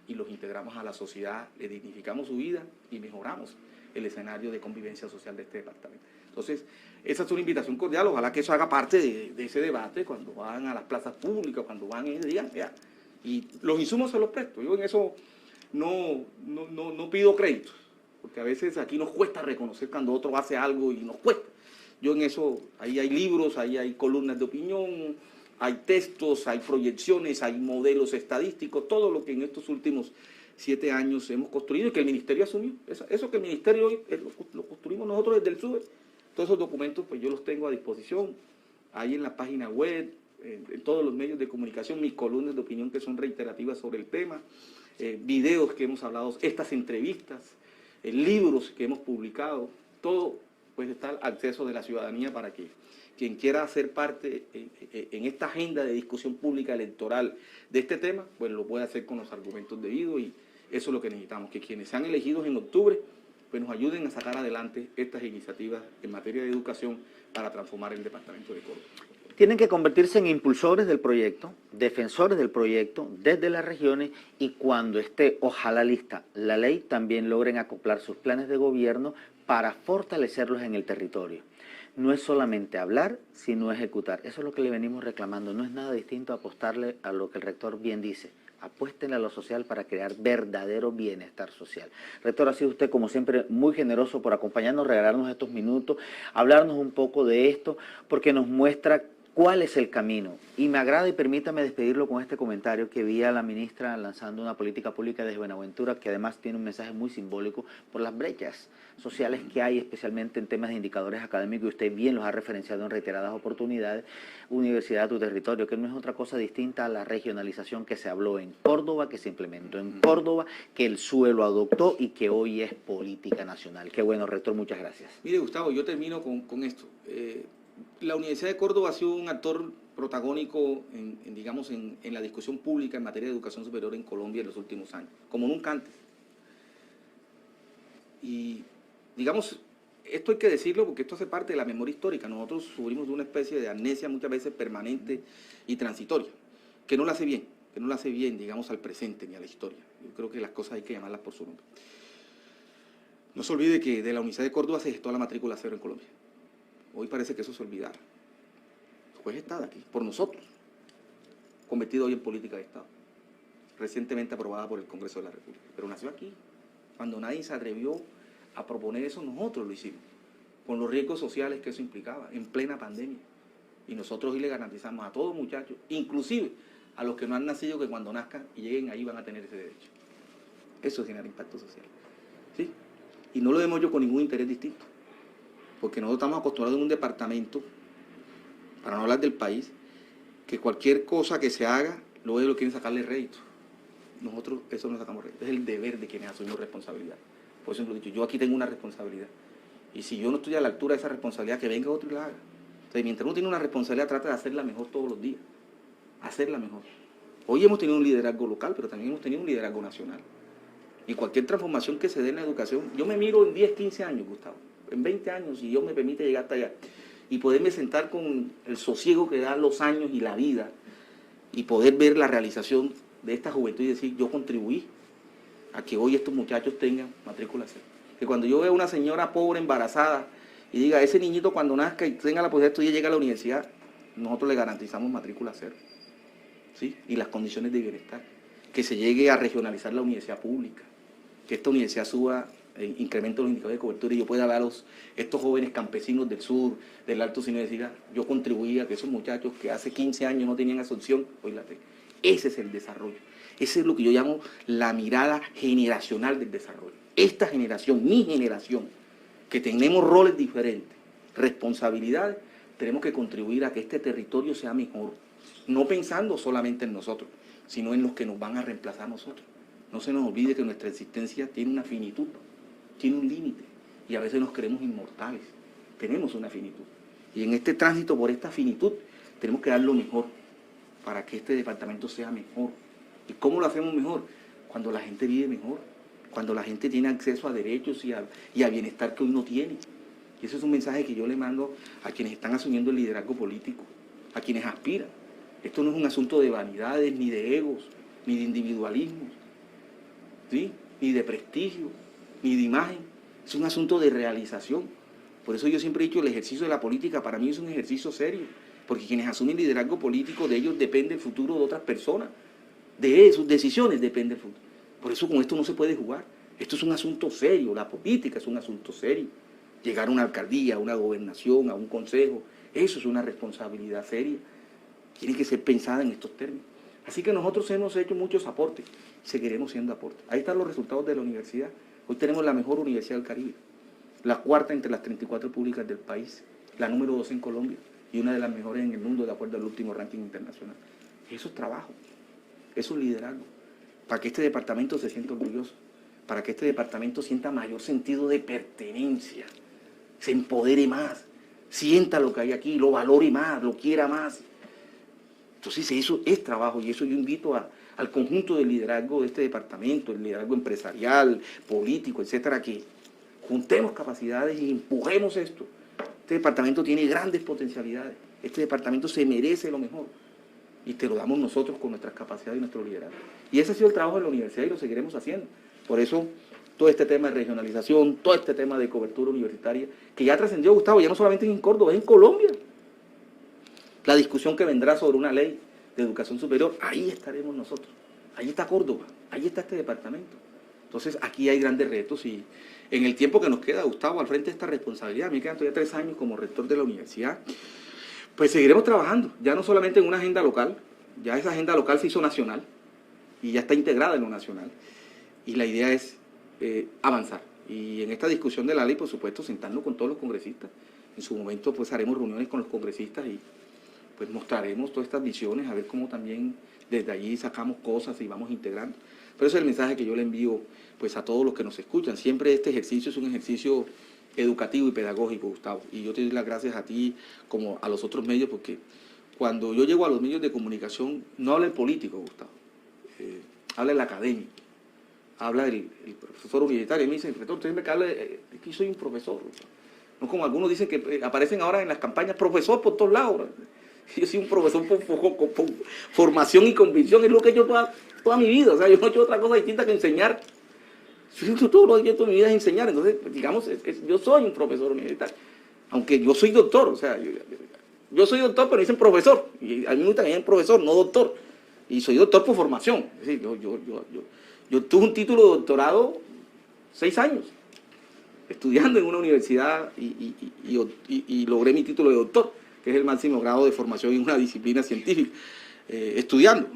y los integramos a la sociedad, le dignificamos su vida y mejoramos el escenario de convivencia social de este departamento. Entonces, esa es una invitación cordial, ojalá que eso haga parte de ese debate cuando van a las plazas públicas, cuando van y digan, ya, y los insumos se los presto. Yo en eso no pido créditos, porque a veces aquí nos cuesta reconocer cuando otro hace algo y nos cuesta. Yo en eso, ahí hay libros, ahí hay columnas de opinión, hay textos, hay proyecciones, hay modelos estadísticos, todo lo que en estos últimos 7 años hemos construido y que el Ministerio asumió. Eso que el Ministerio hoy lo construimos nosotros desde el SUBE. Todos esos documentos pues yo los tengo a disposición, ahí en la página web, en todos los medios de comunicación, mis columnas de opinión que son reiterativas sobre el tema, videos que hemos hablado, estas entrevistas, libros que hemos publicado, todo pues está al acceso de la ciudadanía para que quien quiera hacer parte en esta agenda de discusión pública electoral de este tema, pues lo puede hacer con los argumentos debidos y eso es lo que necesitamos, que quienes sean elegidos en octubre pues nos ayuden a sacar adelante estas iniciativas en materia de educación para transformar el departamento de Córdoba. Tienen que convertirse en impulsores del proyecto, defensores del proyecto desde las regiones y cuando esté, ojalá lista la ley, también logren acoplar sus planes de gobierno para fortalecerlos en el territorio. No es solamente hablar, sino ejecutar. Eso es lo que le venimos reclamando. No es nada distinto a apostarle a lo que el rector bien dice. Apuéstenle a lo social para crear verdadero bienestar social. Rector, ha sido usted, como siempre, muy generoso por acompañarnos, regalarnos estos minutos, hablarnos un poco de esto, porque nos muestra cuál es el camino. Y me agrada, y permítame despedirlo con este comentario que vi a la ministra lanzando una política pública desde Buenaventura, que además tiene un mensaje muy simbólico por las brechas sociales que hay, especialmente en temas de indicadores académicos, y usted bien los ha referenciado en reiteradas oportunidades. Universidad, tu territorio, que no es otra cosa distinta a la regionalización que se habló en Córdoba, que se implementó en Córdoba, que el suelo adoptó y que hoy es política nacional. Qué bueno, rector, muchas gracias. Mire, Gustavo, yo termino con esto. La Universidad de Córdoba ha sido un actor protagónico en la discusión pública en materia de educación superior en Colombia en los últimos años, como nunca antes. Y digamos, esto hay que decirlo porque esto hace parte de la memoria histórica. Nosotros sufrimos de una especie de amnesia muchas veces permanente y transitoria, que no la hace bien, digamos, al presente ni a la historia. Yo creo que las cosas hay que llamarlas por su nombre. No se olvide que de la Universidad de Córdoba se gestó la matrícula cero en Colombia. Hoy parece que eso se olvidara. Fue gestada aquí, por nosotros, convertido hoy en política de Estado, recientemente aprobada por el Congreso de la República. Pero nació aquí. Cuando nadie se atrevió a proponer eso, nosotros lo hicimos, con los riesgos sociales que eso implicaba, en plena pandemia. Y nosotros hoy le garantizamos a todos muchachos, inclusive a los que no han nacido, que cuando nazcan y lleguen ahí van a tener ese derecho. Eso genera impacto social. ¿Sí? Y no lo vemos yo con ningún interés distinto, porque nosotros estamos acostumbrados en un departamento, para no hablar del país, que cualquier cosa que se haga, luego lo quieren sacarle rédito. Nosotros eso no sacamos rédito, es el deber de quienes asumimos responsabilidad. Por eso lo he dicho, yo aquí tengo una responsabilidad, y si yo no estoy a la altura de esa responsabilidad, que venga otro y la haga. Entonces, mientras uno tiene una responsabilidad, trata de hacerla mejor todos los días, hacerla mejor. Hoy hemos tenido un liderazgo local, pero también hemos tenido un liderazgo nacional. Y cualquier transformación que se dé en la educación, yo me miro en 10, 15 años, Gustavo, en 20 años, si Dios me permite llegar hasta allá, y poderme sentar con el sosiego que dan los años y la vida, y poder ver la realización de esta juventud y decir, yo contribuí a que hoy estos muchachos tengan matrícula cero. Que cuando yo veo a una señora pobre, embarazada, y diga, ese niñito cuando nazca y tenga la posibilidad de estudiar y llegue a la universidad, nosotros le garantizamos matrícula cero, ¿sí? Y las condiciones de bienestar. Que se llegue a regionalizar la universidad pública, que esta universidad suba, incremente los indicadores de cobertura y yo pueda ver a estos jóvenes campesinos del sur, del Alto Sinú y decir, yo contribuí a que esos muchachos que hace 15 años no tenían esa opción, hoy la tengan. Ese es el desarrollo. Ese es lo que yo llamo la mirada generacional del desarrollo. Esta generación, mi generación, que tenemos roles diferentes, responsabilidades, tenemos que contribuir a que este territorio sea mejor, no pensando solamente en nosotros, sino en los que nos van a reemplazar a nosotros. No se nos olvide que nuestra existencia tiene una finitud, tiene un límite, y a veces nos creemos inmortales, tenemos una finitud. Y en este tránsito por esta finitud, tenemos que dar lo mejor para que este departamento sea mejor. ¿Y cómo lo hacemos mejor? Cuando la gente vive mejor, cuando la gente tiene acceso a derechos y a bienestar que hoy no tiene. Y ese es un mensaje que yo le mando a quienes están asumiendo el liderazgo político, a quienes aspiran. Esto no es un asunto de vanidades, ni de egos, ni de individualismos, ¿sí? Ni de prestigio, ni de imagen. Es un asunto de realización. Por eso yo siempre he dicho, el ejercicio de la política para mí es un ejercicio serio, porque quienes asumen liderazgo político, de ellos depende el futuro de otras personas. De sus decisiones depende el futuro. Por eso con esto no se puede jugar. Esto es un asunto serio, la política es un asunto serio. Llegar a una alcaldía, a una gobernación, a un consejo, eso es una responsabilidad seria. Tiene que ser pensada en estos términos. Así que nosotros hemos hecho muchos aportes, seguiremos siendo aportes. Ahí están los resultados de la universidad. Hoy tenemos la mejor universidad del Caribe, la cuarta entre las 34 públicas del país, la número 2 en Colombia y una de las mejores en el mundo de acuerdo al último ranking internacional. Eso es trabajo, eso es liderazgo, para que este departamento se sienta orgulloso, para que este departamento sienta mayor sentido de pertenencia, se empodere más, sienta lo que hay aquí, lo valore más, lo quiera más. Entonces eso es trabajo y eso yo invito al conjunto del liderazgo de este departamento, el liderazgo empresarial, político, etcétera, que juntemos capacidades y empujemos esto. Este departamento tiene grandes potencialidades, este departamento se merece lo mejor y te lo damos nosotros con nuestras capacidades y nuestro liderazgo. Y ese ha sido el trabajo de la universidad y lo seguiremos haciendo. Por eso todo este tema de regionalización, todo este tema de cobertura universitaria, que ya trascendió, Gustavo, ya no solamente en Córdoba, es en Colombia. La discusión que vendrá sobre una ley de educación superior, ahí estaremos nosotros. Ahí está Córdoba, ahí está este departamento. Entonces aquí hay grandes retos y en el tiempo que nos queda, Gustavo, al frente de esta responsabilidad, me quedan todavía 3 años como rector de la universidad, pues seguiremos trabajando, ya no solamente en una agenda local, ya esa agenda local se hizo nacional y ya está integrada en lo nacional. Y la idea es avanzar. Y en esta discusión de la ley, por supuesto, sentarnos con todos los congresistas. En su momento, pues haremos reuniones con los congresistas y pues mostraremos todas estas visiones, a ver cómo también desde allí sacamos cosas y vamos integrando. Pero ese es el mensaje que yo le envío pues a todos los que nos escuchan. Siempre este ejercicio es un ejercicio educativo y pedagógico, Gustavo. Y yo te doy las gracias a ti como a los otros medios, porque cuando yo llego a los medios de comunicación, no habla el político, Gustavo, habla el académico, habla el profesor universitario. Y me dice, rector, usted me habla de que yo soy un profesor. No como algunos dicen que aparecen ahora en las campañas, profesor por todos lados. Yo soy un profesor por formación y convicción, es lo que he hecho toda mi vida. O sea, yo no he hecho otra cosa distinta que enseñar. Todo lo que he hecho toda mi vida es enseñar. Entonces, digamos, yo soy un profesor universitario. Aunque yo soy doctor, o sea, yo soy doctor, pero dicen profesor. Y a mí me gusta que digan profesor, no doctor. Y soy doctor por formación. Es decir, yo tuve un título de doctorado 6 años, estudiando en una universidad y logré mi título de doctor, que es el máximo grado de formación en una disciplina científica, estudiando.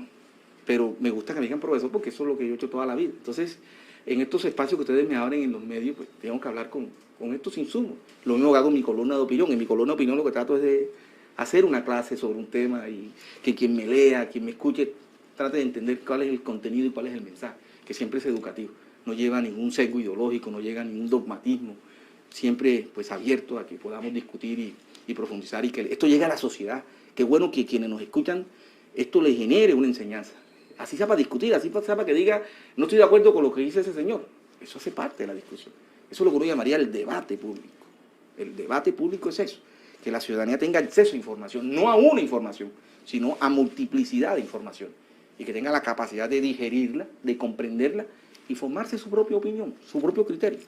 Pero me gusta que me digan profesor porque eso es lo que yo he hecho toda la vida. Entonces, en estos espacios que ustedes me abren en los medios, pues tengo que hablar con estos insumos. Lo mismo que hago en mi columna de opinión. En mi columna de opinión lo que trato es de hacer una clase sobre un tema y que quien me lea, quien me escuche, trate de entender cuál es el contenido y cuál es el mensaje, que siempre es educativo. No lleva ningún sesgo ideológico, no llega ningún dogmatismo. Siempre pues abierto a que podamos discutir y profundizar y que esto llegue a la sociedad. Qué bueno que quienes nos escuchan esto les genere una enseñanza. Así sea para discutir, así sea para que diga, no estoy de acuerdo con lo que dice ese señor. Eso hace parte de la discusión. Eso es lo que uno llamaría el debate público. El debate público es eso, que la ciudadanía tenga acceso a información, no a una información, sino a multiplicidad de información. y que tenga la capacidad de digerirla, de comprenderla y formarse su propia opinión, su propio criterio.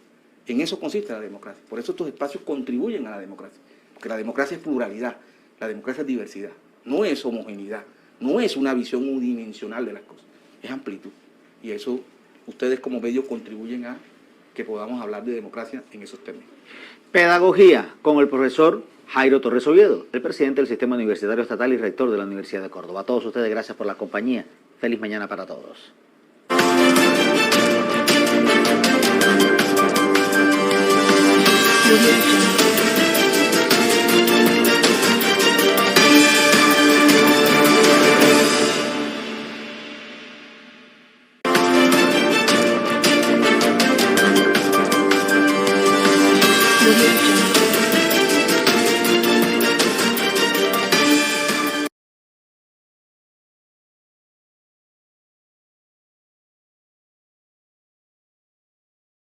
En eso consiste la democracia. Por eso estos espacios contribuyen a la democracia. Porque la democracia es pluralidad, la democracia es diversidad, no es homogeneidad, no es una visión unidimensional de las cosas, es amplitud. Y eso ustedes como medios contribuyen a que podamos hablar de democracia en esos términos. Pedagogía con el profesor Jairo Torres Oviedo, el presidente del Sistema Universitario Estatal y rector de la Universidad de Córdoba. A todos ustedes, gracias por la compañía. Feliz mañana para todos. Audio Jungle.